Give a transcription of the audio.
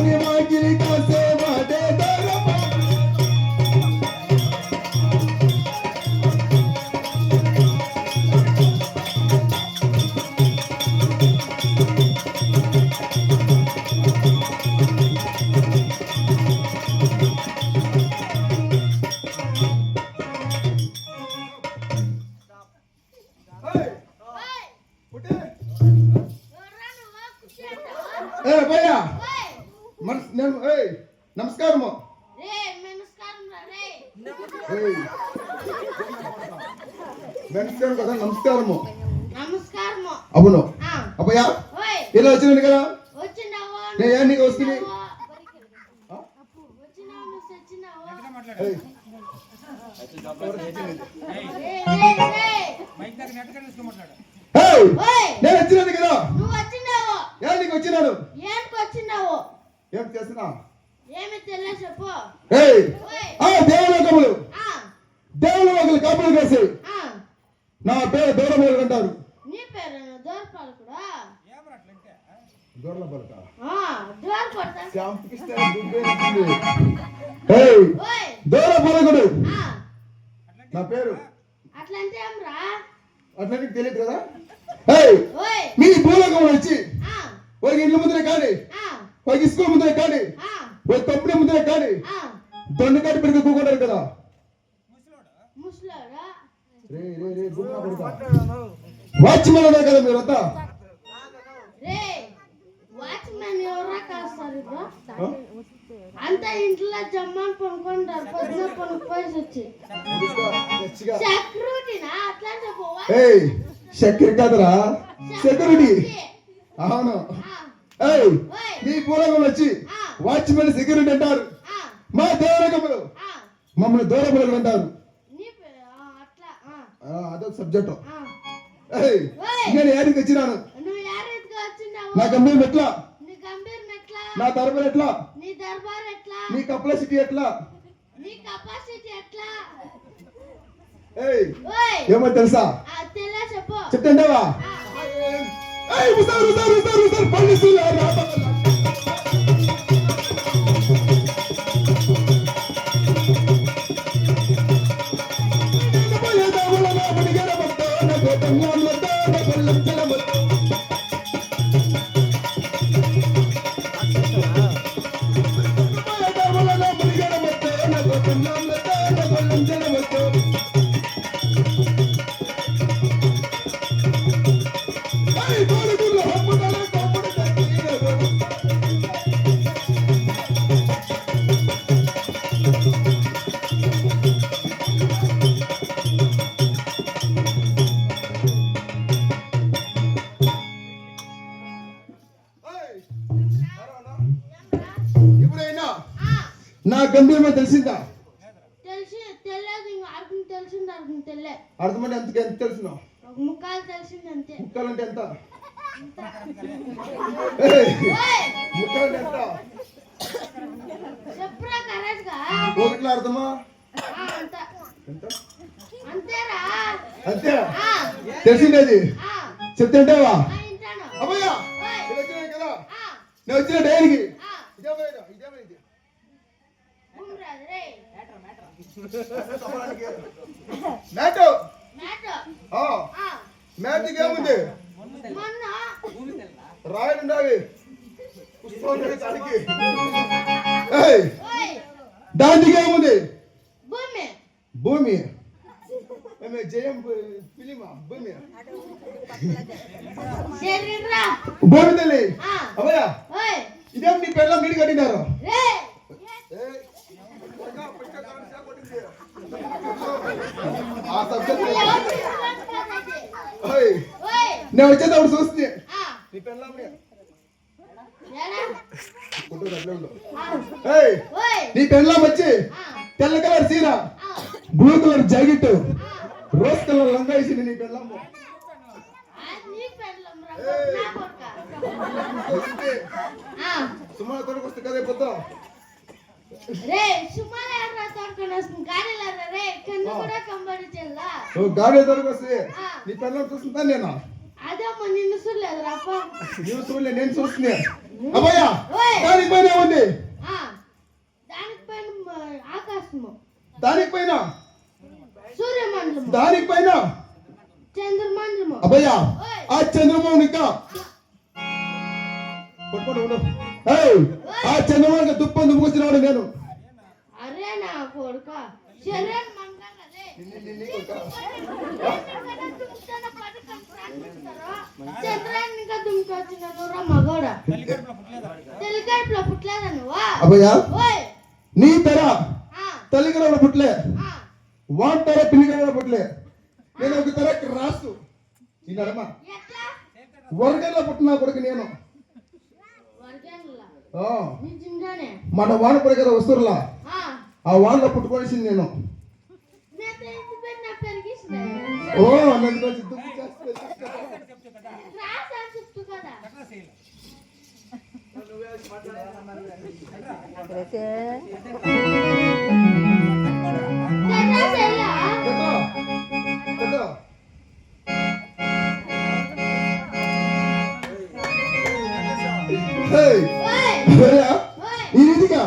దాని వాకిలి కాసే వాడే దూరమా. భయ్యా నమస్కారము. కదా నమస్కారము. అవును అబ్బయ్యా ఇలా వచ్చినాను కదా నేను నీకు వస్తుంది. నేను వచ్చినాను కదా నీకు వచ్చినాను. ఏం చేస్తున్నా దేవలోకములు దేవలోకములు కాపులు చేసి నా పేరు దూరములు అంటారు. దూరపలకుడు నా పేరు. అట్లా నీకు తెలియదు కదా. మీ భూలోకములు వచ్చి ఒక ఇండ్ల ముందరే కానీ ఒక స్కూల్ ముందరే కానీ ఒక కంపెనీ ముందరే కానీ దొండ కాటి పెరిగి కూకుంటారు కదా. వాచ్మెన్ అనే కదా మీరంతా. అంతా ఇంట్లో జమ్మని పనుకుంటారు. పొద్దున పనుకోసి వచ్చి సెక్యూరిటీ కాదురా సెక్యూరిటీ. అవును నీ పూర్వకం వచ్చి వాచ్మెన్ సెక్యూరిటీ అంటారు. మా దేవలోకములు మమ్మల్ని దూరములు అంటారు. అదొక సబ్జెక్టు. నేను ఏడికి వచ్చినాను. నా గంభీరం ఎట్లా, నా దర్బార్ ఎట్లా, నీ కెపాసిటీ ఎట్లా ఏమో తెలుసా? చెప్తాంటావా? నా గంభీరమో తెలిసిందా? అర్థమంటే ఎంత ఎంత తెలుసు? ముక్కాలు తెలిసింది అంతే. ముక్కాలు అంటే ఎంత? ముక్కాలు ఎంత? చెప్పురా కరెక్ట్గా. ఒకట్లా అర్థమా? అంతేరా అంతే తెలిసిండేది చెప్తుంటావా? అమ్మయ్యా కదా నేను వచ్చిన డైరీకి మ్యాట్కి ఏముంది? రాయలుండాలి దానికి ఏముంది? భూమి జయం ఫిలిమా భూమి భూమి తల్లి. అమ్మయ్యా ఇదేం నీ పెళ్ళం నీడి కట్టినారు? నేను వచ్చేటప్పుడు చూస్తే నీ పెళ్ళాం నీ పెళ్ళాం వచ్చి తెల్ల కలర్ చీర, blue colour jacket, rose colour లంగా వేసింది నీ పెళ్ళాము. సుమా కొడుకు వస్తే కదే పొద్దు గాడి దొరకొస్తే నీ పెళ్ళం చూస్తుందా? నేను నిన్ను చూడలేదు, నేను చూస్తున్నా. అమ్మయ్యా దానికి పైన ఉంది దానిపైన సూర్యమండలము దానిపైన చంద్రమండలము అబ్బయ్యా ఓయ్ ఆ చంద్రమోహన్ ఇంకా పట్టుకోండి, ఉండు. ఏయ్, ఆ చంద్రమోహన్ దుప్పని దుమ్ముకొచ్చినవాడు నేను. అరే నా కొడుక శరీరం మంగళదే చంద్రాన్ని ఇంకా దుమ్ముకొచ్చిన నువ్వు మగోడా తెలికడుపులో పుట్టలేదా నువ్వా అబ్బయ్యా ఓయ్ నీ తర ఆ తల్లిగడ పుట్టలే, ఆ వాన్ తర పిల్లిగడ పుట్టలే, నేను ఒక తర రాసు ఈనాడమ్మా ఎట్లా వరగల్లో పుట్టిన కొడుకు నేను. వర్గంలా ఆ, నిజంగానే మన వానపడి కదా వస్తువులా ఆ ఆ వానలో పుట్టుకొనిసింది నేను. నేత ఇంటి పేరు నా పెరిగిస్తా ఓ నన్ను కొంచెం దుమ్ము చేస్తే రాసా చెప్తూ కదా రాసేలా కదా, కదా. హే, ఓయ్ ఒరేయ్, ఓయ్ ఈ రీతిగా